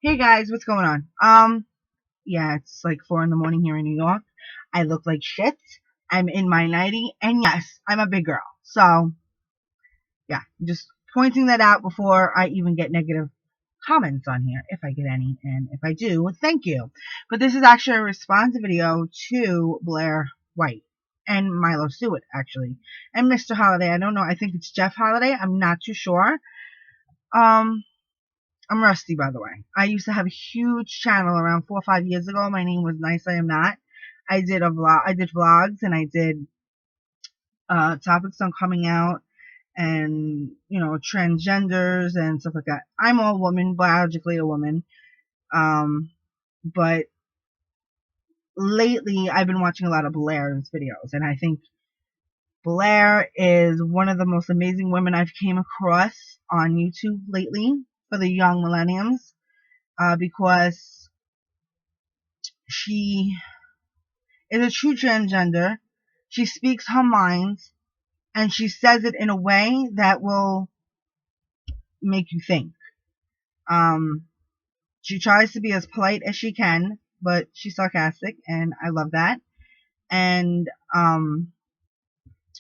Hey guys, what's going on? Yeah, it's like 4 in the morning here in New York. I look like shit. I'm in my nightie, and yes, I'm a big girl. So, yeah, just pointing that out before I even get negative comments on here, if I get any, and if I do, thank you. But this is actually a response video to Blaire White and Milo Stewart, actually, and Mr. Holiday. I don't know. I think it's Jeff Holiday. I'm not too sure. Um, I'm rusty, by the way. I used to have a huge channel around 4 or 5 years ago. My name was Nice I Am Not. I did vlogs, and I did topics on coming out and transgenders and stuff like that. I'm a woman, biologically a woman. But lately I've been watching a lot of Blaire's videos, and I think Blaire is one of the most amazing women I've came across on YouTube lately for the young millenniums, because she is a true transgender. She speaks her mind, and she says it in a way that will make you think. She tries to be as polite as she can, but she's sarcastic, and I love that. And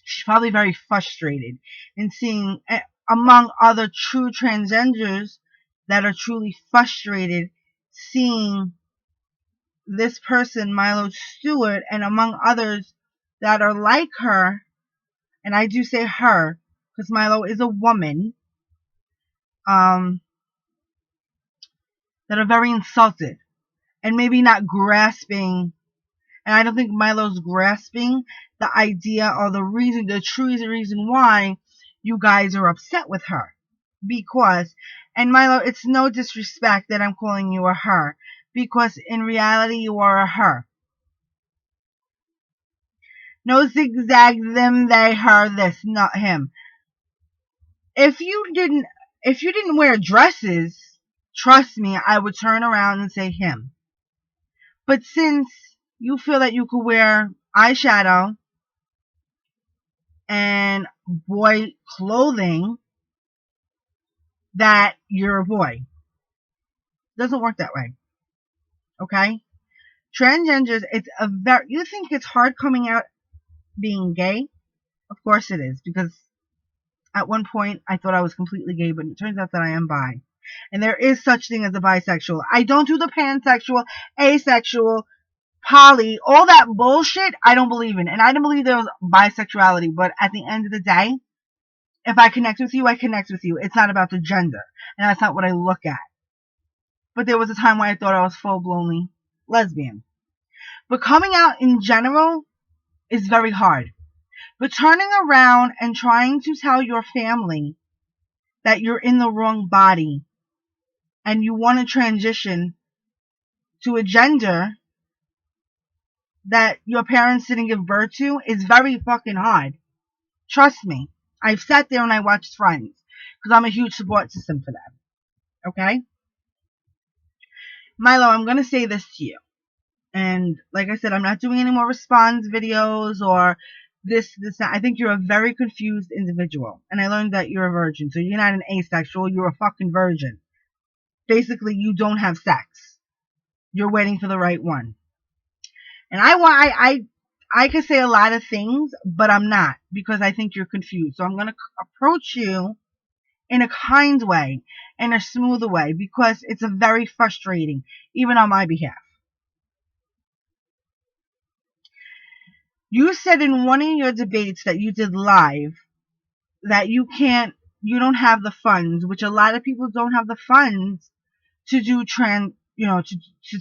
she's probably very frustrated in seeing, among other true transgenders that are truly frustrated, seeing this person, Milo Stewart, and among others that are like her, and I do say her because Milo is a woman, that are very insulted and maybe not grasping. And I don't think Milo's grasping the idea or the true reason why you guys are upset with her. Because, and Milo, it's no disrespect that I'm calling you a her, because in reality you are a her. No zigzag, them, they, her, this, not him. If you didn't wear dresses, trust me, I would turn around and say him. But since you feel that you could wear eyeshadow and boy clothing, that you're a boy. Doesn't work that way. Okay? Transgenders, you think it's hard coming out being gay? Of course it is, because at one point I thought I was completely gay, but it turns out that I am bi. And there is such thing as a bisexual. I don't do the pansexual, asexual, poly, all that bullshit I don't believe in. And I don't believe there was bisexuality, but at the end of the day, if I connect with you, I connect with you. It's not about the gender. And that's not what I look at. But there was a time when I thought I was full-blown lesbian. But coming out in general is very hard. But turning around and trying to tell your family that you're in the wrong body and you want to transition to a gender that your parents didn't give birth to is very fucking hard. Trust me. I've sat there and I watched Friends because I'm a huge support system for them. Okay? Milo, I'm going to say this to you. And like I said, I'm not doing any more response videos or this, that. I think you're a very confused individual. And I learned that you're a virgin. So you're not an asexual. You're a fucking virgin. Basically, you don't have sex. You're waiting for the right one. And I could say a lot of things, but I'm not, because I think you're confused. So I'm going to approach you in a kind way, in a smoother way, because it's a very frustrating, even on my behalf. You said in one of your debates that you did live that you don't have the funds, which a lot of people don't have the funds to do to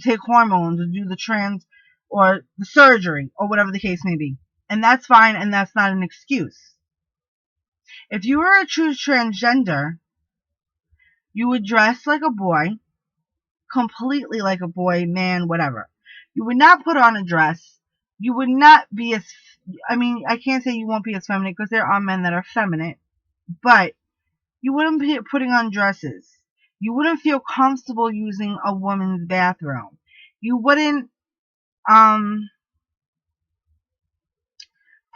take hormones or do the trans or the surgery or whatever the case may be. And that's fine, and that's not an excuse. If you were a true transgender, you would dress like a boy, completely like a boy, man, whatever. You would not put on a dress. You would not be I can't say you won't be as feminine, because there are men that are feminine, but you wouldn't be putting on dresses. You wouldn't feel comfortable using a woman's bathroom. You wouldn't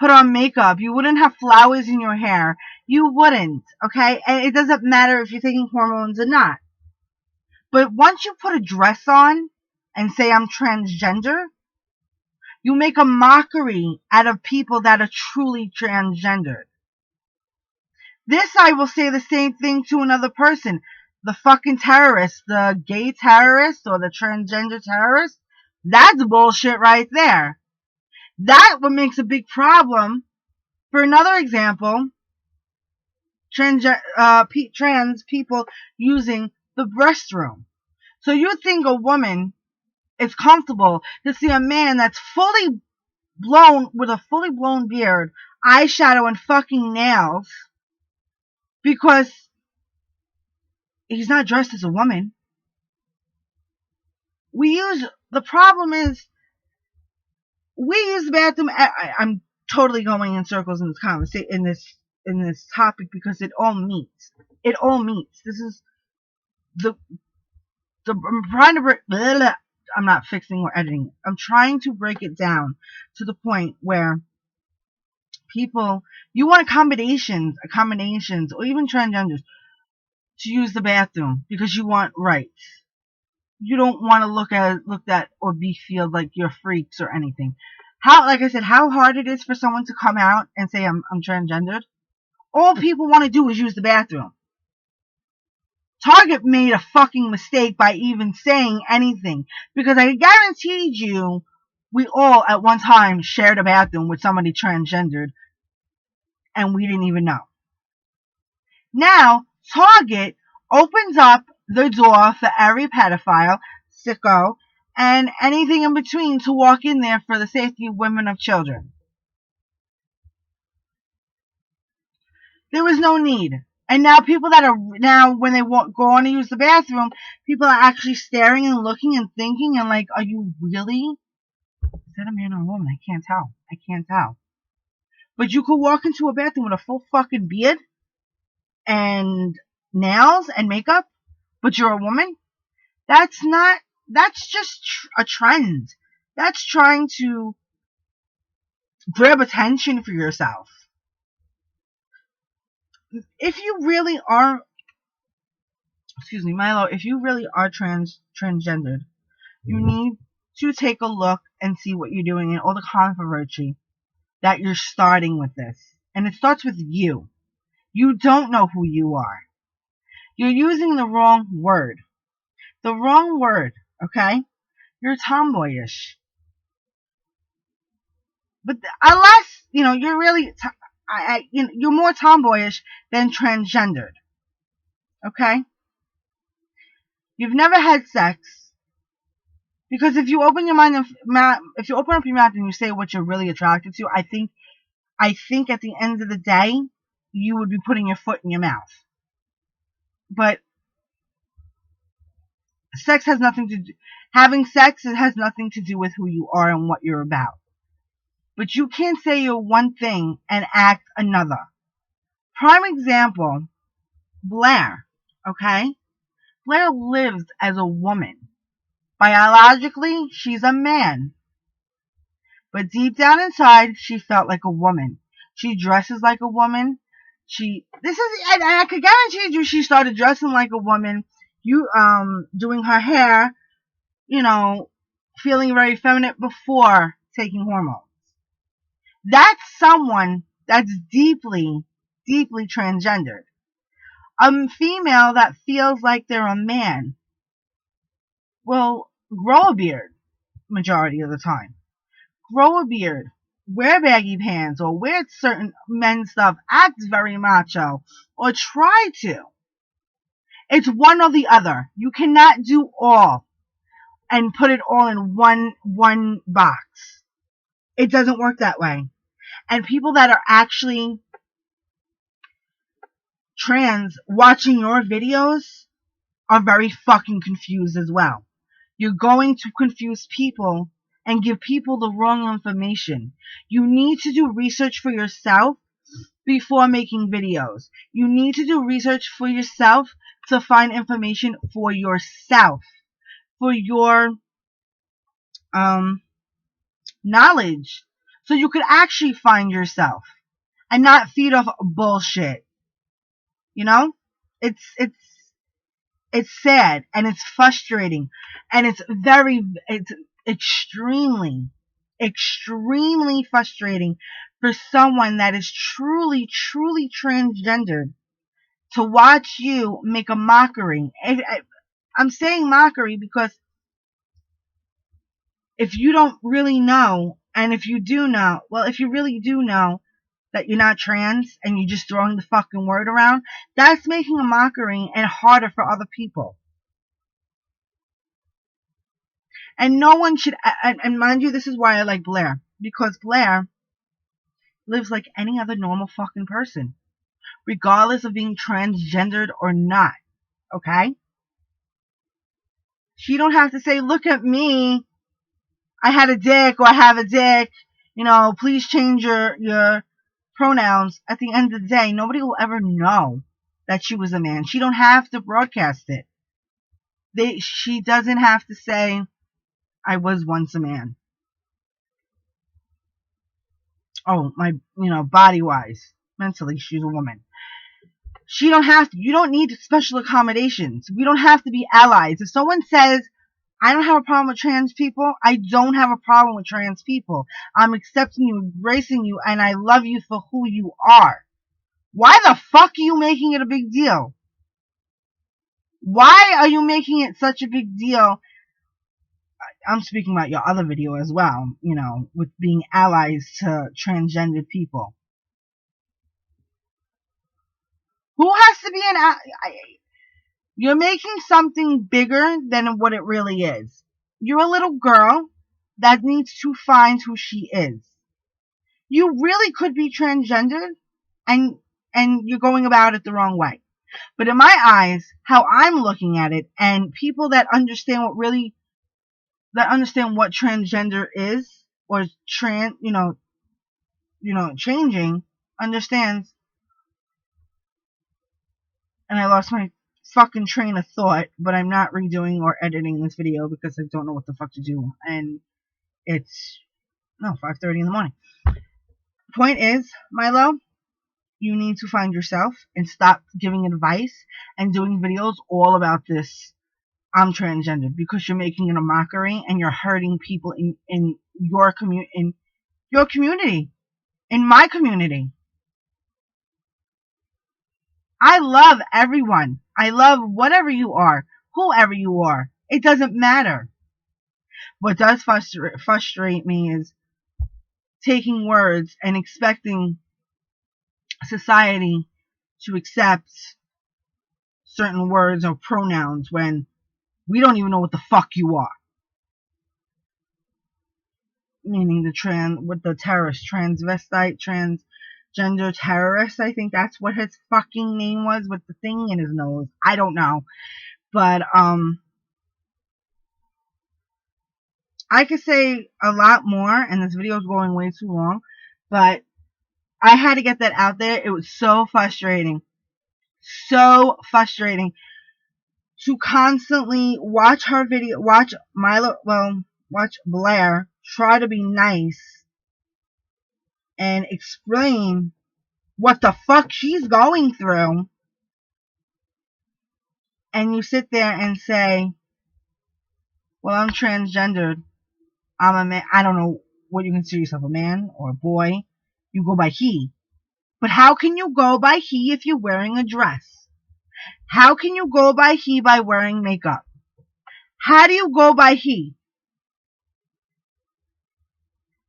put on makeup. You wouldn't have flowers in your hair. You wouldn't, okay? And it doesn't matter if you're taking hormones or not. But once you put a dress on and say I'm transgender, you make a mockery out of people that are truly transgendered. This, I will say the same thing to another person. The fucking terrorist, the gay terrorist or the transgender terrorist, that's bullshit right there. That what makes a big problem. For another example, trans people using the restroom. So you think a woman is comfortable to see a man that's fully blown, with a fully blown beard, eyeshadow, and fucking nails, because he's not dressed as a woman. The problem is, we use the bathroom. I'm totally going in circles in this conversation, in this topic, because it all meets. It all meets. This is I'm trying to break. I'm not fixing or editing. I'm trying to break it down to the point where people, you want accommodations, or even transgenders to use the bathroom because you want rights. You don't want to looked at or be feel like you're freaks or anything. Like I said, how hard it is for someone to come out and say I'm transgendered. All people want to do is use the bathroom. Target made a fucking mistake by even saying anything, because I guaranteed you we all at one time shared a bathroom with somebody transgendered and we didn't even know. Now Target opens up the door for every pedophile, sicko, and anything in between to walk in there for the safety of women and children. There was no need. And now people when they go on to use the bathroom, people are actually staring and looking and thinking and like, are you really? Is that a man or a woman? I can't tell. But you could walk into a bathroom with a full fucking beard and nails and makeup, but you're a woman? That's just a trend. That's trying to grab attention for yourself. If you really are, Milo, if you really are transgendered, you need to take a look and see what you're doing and all the controversy that you're starting with this. And it starts with you. You don't know who you are. You're using the wrong word. The wrong word, okay? You're tomboyish. But unless, you're really, you're more tomboyish than transgendered. Okay? You've never had sex. Because if you open your mind, if you open up your mouth and you say what you're really attracted to, I think at the end of the day, you would be putting your foot in your mouth. But having sex, it has nothing to do with who you are and what you're about. But you can't say you're one thing and act another. Prime example, Blaire, okay? Blaire lives as a woman. Biologically, she's a man. But deep down inside, she felt like a woman. She dresses like a woman. And I could guarantee you she started dressing like a woman, doing her hair, feeling very feminine before taking hormones. That's someone that's deeply, deeply transgendered. A female that feels like they're a man will grow a beard majority of the time. Grow a beard, wear baggy pants, or wear certain men's stuff, act very macho, or try to. It's one or the other. You cannot do all and put it all in one box. It doesn't work that way. And people that are actually trans watching your videos are very fucking confused as well. You're going to confuse people and give people the wrong information. You need to do research for yourself before making videos. You need to do research for yourself to find information for yourself, for your knowledge, so you could actually find yourself and not feed off bullshit. It's It's sad and it's frustrating and it's extremely, extremely frustrating for someone that is truly, truly transgendered to watch you make a mockery. I'm saying mockery because if you don't really know, and if you do know, well, if you really do know that you're not trans and you're just throwing the fucking word around, that's making a mockery and harder for other people. And no one should, and mind you, this is why I like Blaire. Because Blaire lives like any other normal fucking person, regardless of being transgendered or not. Okay? She don't have to say, look at me, I had a dick, or I have a dick, please change your pronouns. At the end of the day, nobody will ever know that she was a man. She don't have to broadcast it. She doesn't have to say, I was once a man. Oh, body wise, mentally, she's a woman. She don't have to. You don't need special accommodations. We don't have to be allies. If someone says, I don't have a problem with trans people, I don't have a problem with trans people. I'm accepting you, embracing you, and I love you for who you are. Why the fuck are you making it a big deal? Why are you making it such a big deal? I'm speaking about your other video as well, with being allies to transgender people. Who has to be you're making something bigger than what it really is. You're a little girl that needs to find who she is. You really could be transgendered and you're going about it the wrong way. But in my eyes, how I'm looking at it, and people that understand what transgender is, or changing, understands. And I lost my fucking train of thought, but I'm not redoing or editing this video because I don't know what the fuck to do. And it's 5:30 in the morning. Point is, Milo, you need to find yourself and stop giving advice and doing videos all about this I'm transgendered, because you're making it a mockery and you're hurting people in your community, in my community. I love everyone. I love whatever you are, whoever you are. It doesn't matter. What does frustrate me is taking words and expecting society to accept certain words or pronouns when we don't even know what the fuck you are. Meaning the terrorist, transvestite, transgender terrorist. I think that's what his fucking name was, with the thing in his nose. I don't know. But, I could say a lot more, and this video is going way too long, but I had to get that out there. It was so frustrating. So frustrating to constantly watch her video, watch Blaire try to be nice and explain what the fuck she's going through, and you sit there and say, well, I'm transgendered, I'm a man. I don't know what you consider yourself, a man or a boy. You go by he. But how can you go by he if you're wearing a dress? How can you go by he by wearing makeup? How do you go by he?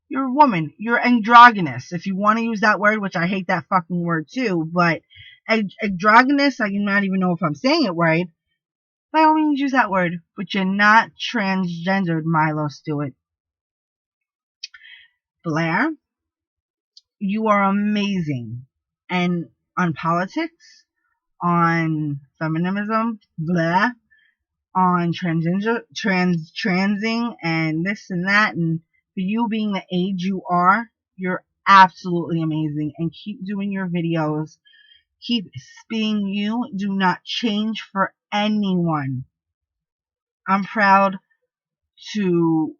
You're a woman. You're androgynous, if you want to use that word, which I hate that fucking word too. But androgynous, I do not even know if I'm saying it right. By all means, use that word. But you're not transgendered, Milo Stewart. Blaire, you are amazing. And on politics, on feminism, blah, on transing and this and that, and for you being the age you are, you're absolutely amazing. And keep doing your videos. Keep being you. Do not change for anyone. I'm proud to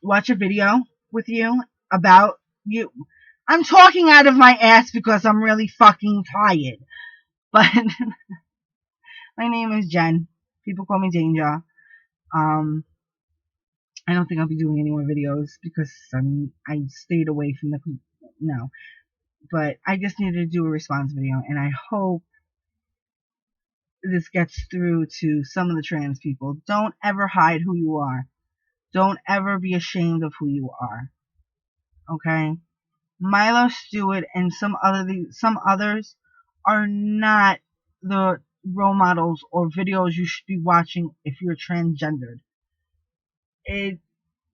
watch a video with you about you. I'm talking out of my ass because I'm really fucking tired. But My name is Jen. People call me Danger. Um, I don't think I'll be doing any more videos because I stayed away from the no. But I just needed to do a response video, and I hope this gets through to some of the trans people. Don't ever hide who you are. Don't ever be ashamed of who you are. Okay? Milo, Stewart, and some others are not the role models or videos you should be watching if you're transgendered. It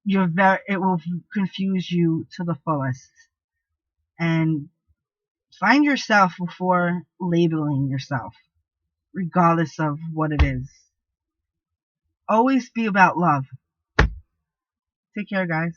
will confuse you to the fullest. And find yourself before labeling yourself, regardless of what it is. Always be about love. Take care, guys.